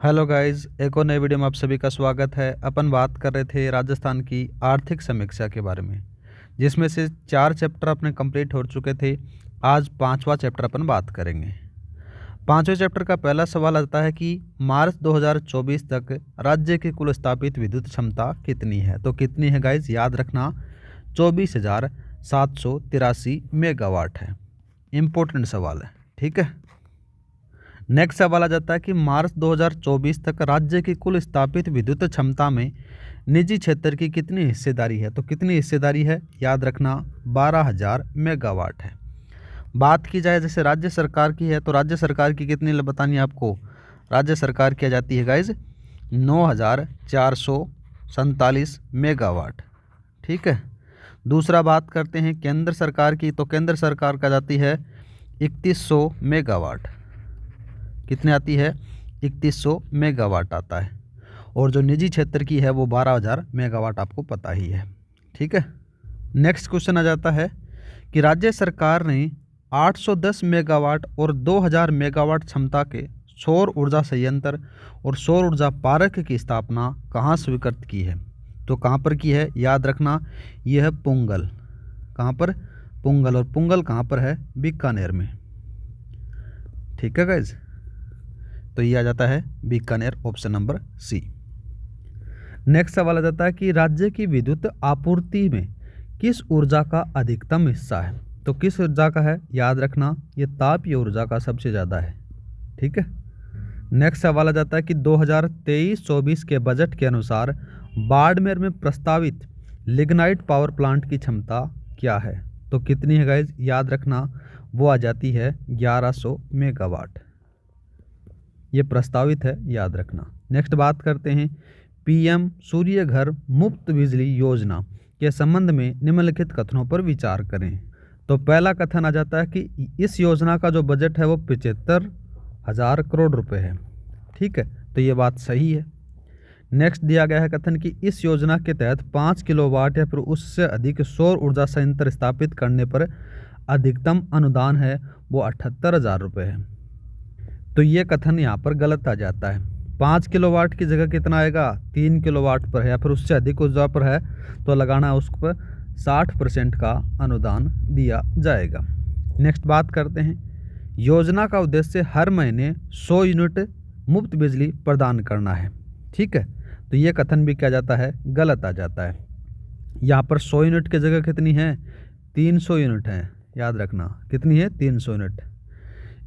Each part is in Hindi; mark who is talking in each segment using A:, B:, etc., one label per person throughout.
A: हेलो गाइस, एक और नई वीडियो में आप सभी का स्वागत है। अपन बात कर रहे थे राजस्थान की आर्थिक समीक्षा के बारे में, जिसमें से 4 चैप्टर अपने कंप्लीट हो चुके थे। आज 5वां चैप्टर अपन बात करेंगे। 5वें चैप्टर का पहला सवाल आता है कि मार्च 2024 तक राज्य की कुल स्थापित विद्युत क्षमता कितनी है। तो कितनी है गाइस, याद रखना 24,783 मेगावाट है। इम्पोर्टेंट सवाल है, ठीक है। नेक्स्ट सवाल आ जाता है कि मार्च 2024 तक राज्य की कुल स्थापित विद्युत क्षमता में निजी क्षेत्र की कितनी हिस्सेदारी है। तो कितनी हिस्सेदारी है, याद रखना 12,000 मेगावाट है। बात की जाए जैसे राज्य सरकार की है, तो राज्य सरकार की कितनी बतानी है आपको। राज्य सरकार की आ जाती है गाइज 9,447 मेगावाट, ठीक है। दूसरा बात करते हैं केंद्र सरकार की, तो केंद्र सरकार का जाती है 3100 मेगावाट। कितने आती है, 3100 मेगावाट आता है। और जो निजी क्षेत्र की है वो 12,000 मेगावाट आपको पता ही है, ठीक है। नेक्स्ट क्वेश्चन आ जाता है कि राज्य सरकार ने 810 मेगावाट और 2000 मेगावाट क्षमता के सौर ऊर्जा संयंत्र और सौर ऊर्जा पार्क की स्थापना कहाँ स्वीकृत की है। तो कहाँ पर की है, याद रखना यह है पुंगल। कहाँ पर, पुंगल। और पुंगल कहाँ पर है, बीकानेर में, ठीक है गाइज। तो ये आ जाता है Bikaner, option number C. Next सवाल आ जाता है कि राज्य की विद्युत आपूर्ति में किस ऊर्जा का अधिकतम हिस्सा है। तो किस ऊर्जा का है, याद रखना ये तापीय ऊर्जा का सबसे ज़्यादा है, ठीक है। नेक्स्ट सवाल आ जाता है कि 2023-24 के बजट के अनुसार बाड़मेर में प्रस्तावित लिग्नाइट पावर प्लांट की क्षमता क्या है। तो कितनी है गाइज, याद रखना वो आ जाती है 1100 मेगावाट। ये प्रस्तावित है, याद रखना। नेक्स्ट बात करते हैं पीएम सूर्य घर मुफ्त बिजली योजना के संबंध में निम्नलिखित कथनों पर विचार करें। तो पहला कथन आ जाता है कि इस योजना का जो बजट है वो 75,000 करोड़ रुपए है, ठीक है। तो ये बात सही है। नेक्स्ट दिया गया है कथन कि इस योजना के तहत 5 किलोवाट या फिर उससे अधिक सौर ऊर्जा संयंत्र स्थापित करने पर अधिकतम अनुदान है वो 78,000 रुपये है। तो ये कथन यहाँ पर गलत आ जाता है। 5 किलोवाट की जगह कितना आएगा, 3 किलोवाट पर है या फिर उससे अधिक ऊर्जा पर है तो लगाना है उस पर 60% का अनुदान दिया जाएगा। नेक्स्ट बात करते हैं योजना का उद्देश्य हर महीने 100 यूनिट मुफ्त बिजली प्रदान करना है, ठीक है। तो ये कथन भी क्या जाता है, गलत आ जाता है। यहाँ पर 100 यूनिट की जगह कितनी है, 300 यूनिट है, याद रखना कितनी है, 300 यूनिट।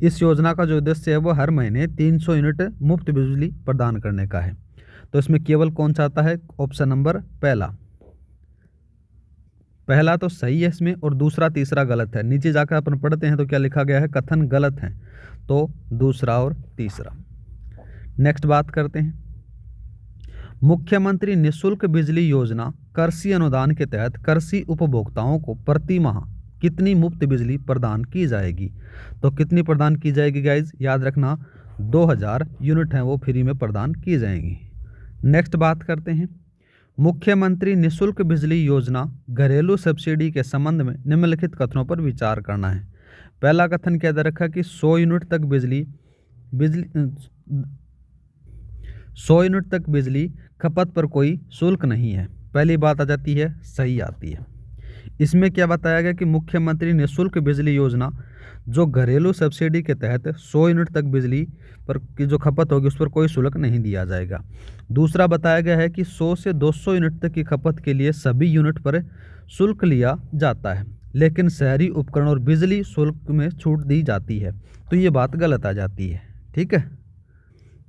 A: इस योजना का जो उद्देश्य है वो हर महीने 300 यूनिट मुफ्त बिजली प्रदान करने का है। तो इसमें केवल कौन सा आता है, ऑप्शन नंबर पहला तो सही है इसमें, और दूसरा तीसरा गलत है। नीचे जाकर अपन पढ़ते हैं तो क्या लिखा गया है, कथन गलत है, तो दूसरा और तीसरा। नेक्स्ट बात करते हैं मुख्यमंत्री निःशुल्क बिजली योजना कृषि अनुदान के तहत कृषि उपभोक्ताओं को प्रति माह कितनी मुफ्त बिजली प्रदान की जाएगी। तो कितनी प्रदान की जाएगी गाइज, याद रखना 2000 यूनिट हैं वो फ्री में प्रदान की जाएंगी। नेक्स्ट बात करते हैं मुख्यमंत्री निःशुल्क बिजली योजना घरेलू सब्सिडी के संबंध में निम्नलिखित कथनों पर विचार करना है। पहला कथन क्या दे रखा कि 100 यूनिट तक बिजली खपत पर कोई शुल्क नहीं है। पहली बात आ जाती है, सही आती है। इसमें क्या बताया गया कि मुख्यमंत्री निःशुल्क बिजली योजना जो घरेलू सब्सिडी के तहत 100 यूनिट तक बिजली पर की जो खपत होगी उस पर कोई शुल्क नहीं दिया जाएगा। दूसरा बताया गया है कि 100 से 200 यूनिट तक की खपत के लिए सभी यूनिट पर शुल्क लिया जाता है, लेकिन शहरी उपकरण और बिजली शुल्क में छूट दी जाती है। तो ये बात गलत आ जाती है, ठीक है।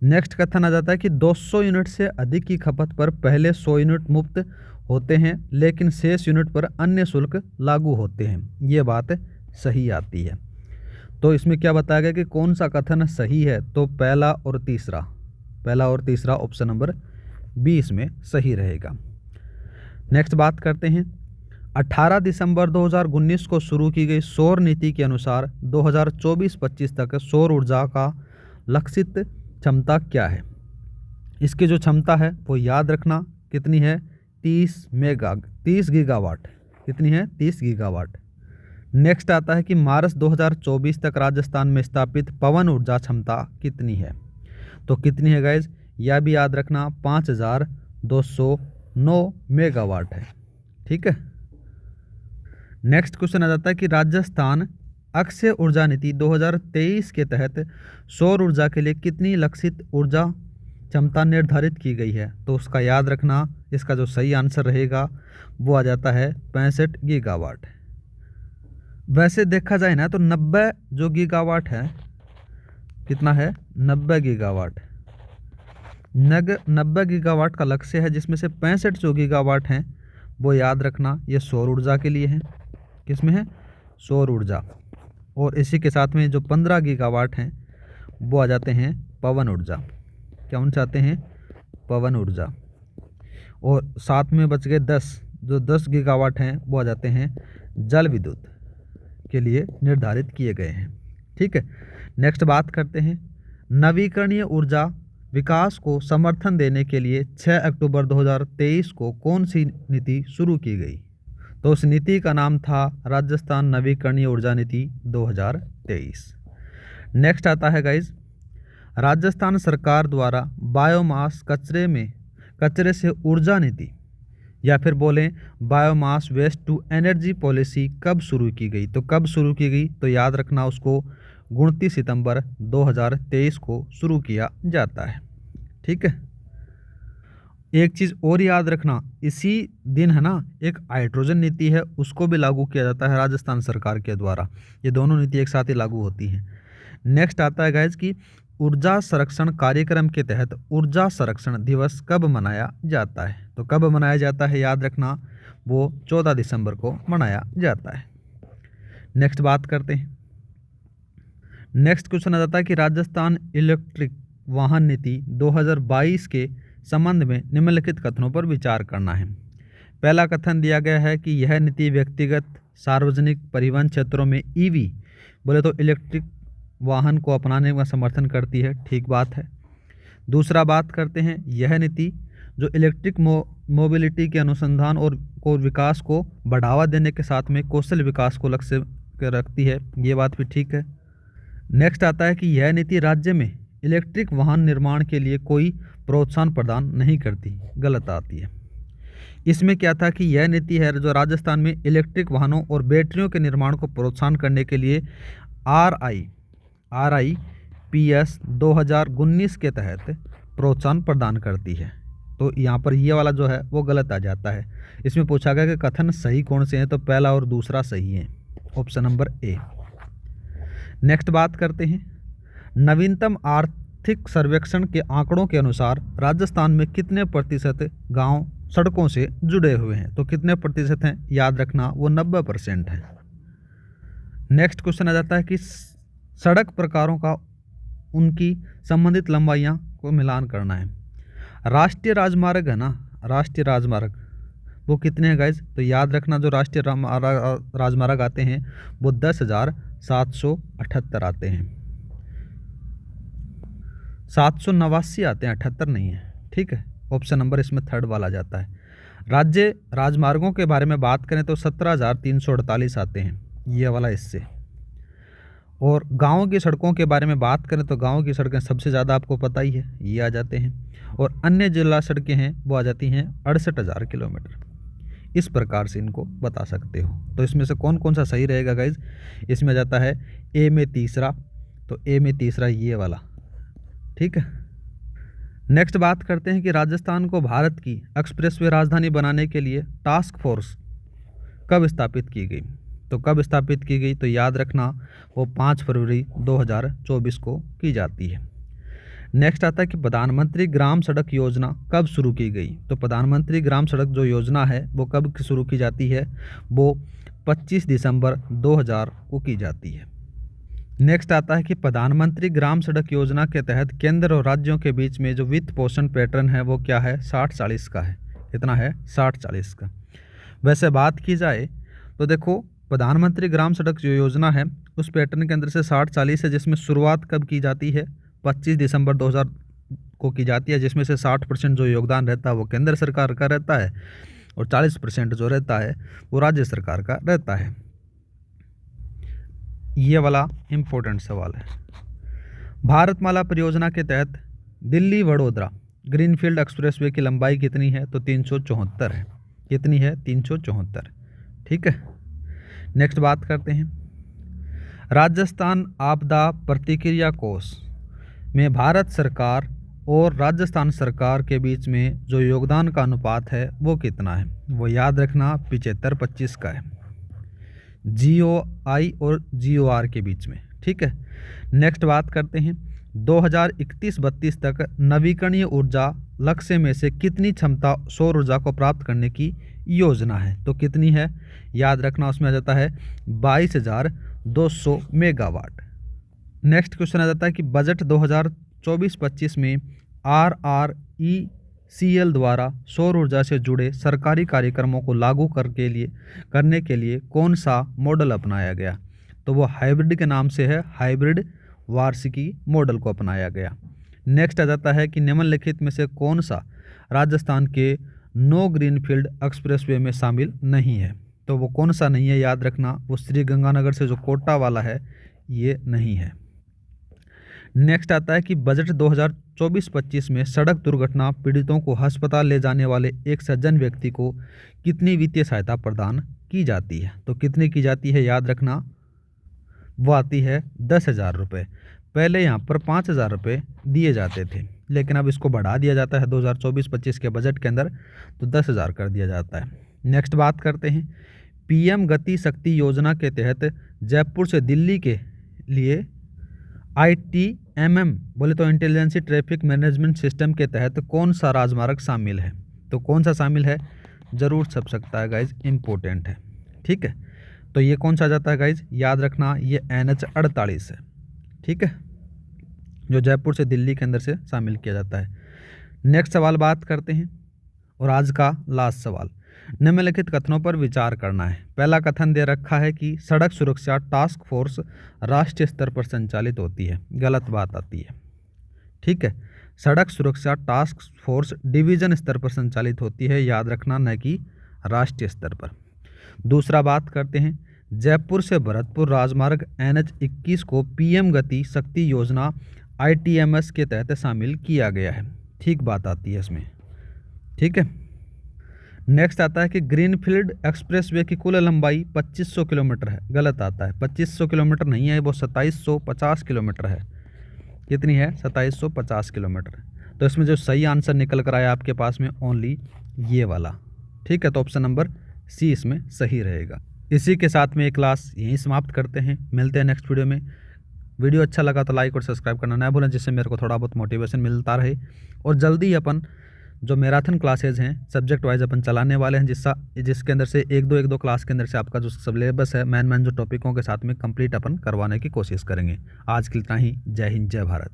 A: नेक्स्ट कथन आ जाता है कि 200 यूनिट से अधिक की खपत पर पहले 100 यूनिट मुफ्त होते हैं, लेकिन शेष यूनिट पर अन्य शुल्क लागू होते हैं। ये बात सही आती है। तो इसमें क्या बताया गया कि कौन सा कथन सही है, तो पहला और तीसरा ऑप्शन नंबर बी इसमें सही रहेगा। नेक्स्ट बात करते हैं 18 दिसंबर 2019 को शुरू की गई सौर नीति के अनुसार 2024-25 तक सौर ऊर्जा का लक्षित क्षमता क्या है। इसकी जो क्षमता है वो याद रखना कितनी है, 30 गीगावाट। कितनी है, 30 गीगावाट। नेक्स्ट आता है कि मार्च 2024 तक राजस्थान में स्थापित पवन ऊर्जा क्षमता कितनी है। तो कितनी है गाइज, यह भी याद रखना 5209 मेगावाट है। ठीक है। नेक्स्ट क्वेश्चन आ जाता है कि राजस्थान अक्षय ऊर्जा नीति 2023 के तहत सौर ऊर्जा के लिए कितनी लक्षित ऊर्जा क्षमता निर्धारित की गई है। तो उसका याद रखना, इसका जो सही आंसर रहेगा वो आ जाता है 65 गीगावाट। वैसे देखा जाए ना तो 90 जो गीगावाट है, कितना है 90 गीगावाट, 90 गीगावाट का लक्ष्य है, जिसमें से 65 जो गीगावाट हैं वो याद रखना ये सौर ऊर्जा के लिए है। किसमें है, सौर ऊर्जा। और इसी के साथ में जो 15 गीगावाट हैं वो आ जाते हैं पवन ऊर्जा। क्या उन चाहते हैं, पवन ऊर्जा। और साथ में बच गए 10, जो 10 गीगावाट हैं वो आ जाते हैं जल विद्युत के लिए निर्धारित किए गए हैं। ठीक है। नेक्स्ट बात करते हैं, नवीकरणीय ऊर्जा विकास को समर्थन देने के लिए 6 अक्टूबर 2023 को कौन सी नीति शुरू की गई। तो उस नीति का नाम था राजस्थान नवीकरणीय ऊर्जा नीति 2023। नेक्स्ट आता है गाइज, राजस्थान सरकार द्वारा बायोमास कचरे से ऊर्जा नीति या फिर बोलें biomass waste to energy policy कब शुरू की गई। तो कब शुरू की गई, तो याद रखना उसको 29 सितंबर 2023 को शुरू किया जाता है। ठीक है। एक चीज़ और याद रखना, इसी दिन है ना एक हाइड्रोजन नीति है, उसको भी लागू किया जाता है राजस्थान सरकार के द्वारा। ये दोनों नीति एक साथ ही लागू होती हैं। नेक्स्ट आता है गाइज कि ऊर्जा संरक्षण कार्यक्रम के तहत ऊर्जा संरक्षण दिवस कब मनाया जाता है। तो कब मनाया जाता है याद रखना, वो 14 दिसंबर को मनाया जाता है। नेक्स्ट बात करते हैं, नेक्स्ट क्वेश्चन आ जाता है कि राजस्थान इलेक्ट्रिक वाहन नीति 2022 के संबंध में निम्नलिखित कथनों पर विचार करना है। पहला कथन दिया गया है कि यह नीति व्यक्तिगत सार्वजनिक परिवहन क्षेत्रों में ईवी बोले तो इलेक्ट्रिक वाहन को अपनाने का समर्थन करती है। ठीक बात है। दूसरा बात करते हैं, यह नीति जो इलेक्ट्रिक मोबिलिटी के अनुसंधान और विकास को बढ़ावा देने के साथ में कौशल विकास को लक्ष्य रखती है। ये बात भी ठीक है। नेक्स्ट आता है कि यह नीति राज्य में इलेक्ट्रिक वाहन निर्माण के लिए कोई प्रोत्साहन प्रदान नहीं करती, गलत आती है। इसमें क्या था कि यह नीति है जो राजस्थान में इलेक्ट्रिक वाहनों और बैटरियों के निर्माण को प्रोत्साहन करने के लिए RIPS 2019 के तहत प्रोत्साहन प्रदान करती है। तो यहाँ पर ये वाला जो है वो गलत आ जाता है। इसमें पूछा गया कि कथन सही कौन से हैं, तो पहला और दूसरा सही है, ऑप्शन नंबर ए। नेक्स्ट बात करते हैं, नवीनतम आर्थिक सर्वेक्षण के आंकड़ों के अनुसार राजस्थान में कितने प्रतिशत गांव सड़कों से जुड़े हुए हैं। तो कितने प्रतिशत हैं याद रखना, वो 90% है। नेक्स्ट क्वेश्चन आ जाता है कि सड़क प्रकारों का उनकी संबंधित लंबाइयां को मिलान करना है। राष्ट्रीय राजमार्ग है ना, राष्ट्रीय राजमार्ग वो कितने हैं गाइज, तो याद रखना जो राष्ट्रीय राजमार्ग आते हैं वो 10,778 आते हैं, 789 आते हैं, 78 नहीं है। ठीक है। ऑप्शन नंबर इसमें थर्ड वाला जाता है। राज्य राजमार्गों के बारे में बात करें तो 17,348 आते हैं, ये वाला इससे। और गाँव की सड़कों के बारे में बात करें तो गाँव की सड़कें सबसे ज़्यादा आपको पता ही है, ये आ जाते हैं। और अन्य जिला सड़कें हैं वो आ जाती हैं 68,000 किलोमीटर। इस प्रकार से इनको बता सकते हो। तो इसमें से कौन कौन सा सही रहेगा गाइज, इसमें जाता है ए में तीसरा, तो ए में तीसरा ये वाला। ठीक है। नेक्स्ट बात करते हैं कि राजस्थान को भारत की एक्सप्रेसवे राजधानी बनाने के लिए टास्क फोर्स कब स्थापित की गई। तो कब स्थापित की गई, तो याद रखना वो 5 फरवरी 2024 को की जाती है। नेक्स्ट आता है कि प्रधानमंत्री ग्राम सड़क योजना कब शुरू की गई। तो प्रधानमंत्री ग्राम सड़क जो योजना है वो कब शुरू की जाती है, वो 25 दिसंबर 2000 को की जाती है। नेक्स्ट आता है कि प्रधानमंत्री ग्राम सड़क योजना के तहत केंद्र और राज्यों के बीच में जो वित्त पोषण पैटर्न है वो क्या है, 60-40 का है। कितना है, 60-40 का। वैसे बात की जाए तो देखो प्रधानमंत्री ग्राम सड़क जो योजना है उस पैटर्न के अंदर से 60-40 है, जिसमें शुरुआत कब की जाती है, 25 दिसंबर 2000 को की जाती है, जिसमें से 60% जो योगदान रहता है वो केंद्र सरकार का रहता है और 40% जो रहता है वो राज्य सरकार का रहता है। ये वाला इम्पोर्टेंट सवाल है। भारतमाला परियोजना के तहत दिल्ली वडोदरा ग्रीनफील्ड एक्सप्रेसवे की लंबाई कितनी है? तो 374 है। कितनी है? 374। ठीक है। नेक्स्ट बात करते हैं, राजस्थान आपदा प्रतिक्रिया कोष में भारत सरकार और राजस्थान सरकार के बीच में जो योगदान का अनुपात है वो कितना है? वो याद रखना 75-25 का है, GOI और GOR के बीच में। ठीक है। नेक्स्ट बात करते हैं, 2031-32 तक नवीकरणीय ऊर्जा लक्ष्य में से कितनी क्षमता सौर ऊर्जा को प्राप्त करने की योजना है? तो कितनी है? याद रखना उसमें आ जाता है 22,200 मेगावाट। नेक्स्ट क्वेश्चन आ जाता है कि बजट 2024-25 में RRECL द्वारा सौर ऊर्जा से जुड़े सरकारी कार्यक्रमों को लागू करने के लिए कौन सा मॉडल अपनाया गया? तो वो हाइब्रिड के नाम से है, हाइब्रिड वार्षिकी मॉडल को अपनाया गया। नेक्स्ट आ जाता है कि निम्नलिखित में से कौन सा राजस्थान के नो ग्रीनफील्ड एक्सप्रेसवे में शामिल नहीं है? तो वो कौन सा नहीं है? याद रखना वो श्री गंगानगर से जो कोटा वाला है ये नहीं है। नेक्स्ट आता है कि बजट 2024-25 में सड़क दुर्घटना पीड़ितों को अस्पताल ले जाने वाले एक सज्जन व्यक्ति को कितनी वित्तीय सहायता प्रदान की जाती है? तो कितनी की जाती है? याद रखना वो आती है 10,000 रुपये। पहले यहाँ पर 5,000 रुपये दिए जाते थे, लेकिन अब इसको बढ़ा दिया जाता है 2024-25 के बजट के अंदर, तो 10,000 कर दिया जाता है। नेक्स्ट बात करते हैं, PM गति शक्ति योजना के तहत जयपुर से दिल्ली के लिए ITMM बोले तो इंटेलिजेंसी ट्रैफिक मैनेजमेंट सिस्टम के तहत कौन सा राजमार्ग शामिल है? तो कौन सा शामिल है? जरूर छप सकता है गाइज, इम्पोर्टेंट है। ठीक है। तो ये कौन सा जाता है गाइज? याद रखना ये NH48 है। ठीक है, जो जयपुर से दिल्ली के अंदर से शामिल किया जाता है। नेक्स्ट सवाल बात करते हैं, और आज का लास्ट सवाल, निम्नलिखित कथनों पर विचार करना है। पहला कथन दे रखा है कि सड़क सुरक्षा टास्क फोर्स राष्ट्रीय स्तर पर संचालित होती है, गलत बात आती है। ठीक है, सड़क सुरक्षा टास्क फोर्स डिवीजन स्तर पर संचालित होती है, याद रखना, न कि राष्ट्रीय स्तर पर। दूसरा बात करते हैं, जयपुर से भरतपुर राजमार्ग NH21 को PM गति शक्ति योजना ITMS के तहत शामिल किया गया है, ठीक बात आती है इसमें। ठीक है। नेक्स्ट आता है कि ग्रीनफील्ड एक्सप्रेसवे की कुल लंबाई 2500 किलोमीटर है, गलत आता है, 2500 किलोमीटर नहीं है, वो 2750 किलोमीटर है। कितनी है? 2750 किलोमीटर। तो इसमें जो सही आंसर निकल कर आया आपके पास में ओनली ये वाला। ठीक है, तो ऑप्शन नंबर C इसमें सही रहेगा। इसी के साथ में ये क्लास यहीं समाप्त करते हैं, मिलते हैं नेक्स्ट वीडियो में। वीडियो अच्छा लगा तो लाइक और सब्सक्राइब करना ना भूलें, जिससे मेरे को थोड़ा बहुत मोटिवेशन मिलता रहे। और जल्दी अपन जो मैराथन क्लासेज हैं सब्जेक्ट वाइज अपन चलाने वाले हैं, जिसके अंदर से एक दो क्लास के अंदर से आपका जो सिलेबस है मैन जो टॉपिकों के साथ में कंप्लीट अपन करवाने की कोशिश करेंगे। आज के लिए इतना ही। जय हिंद, जय भारत।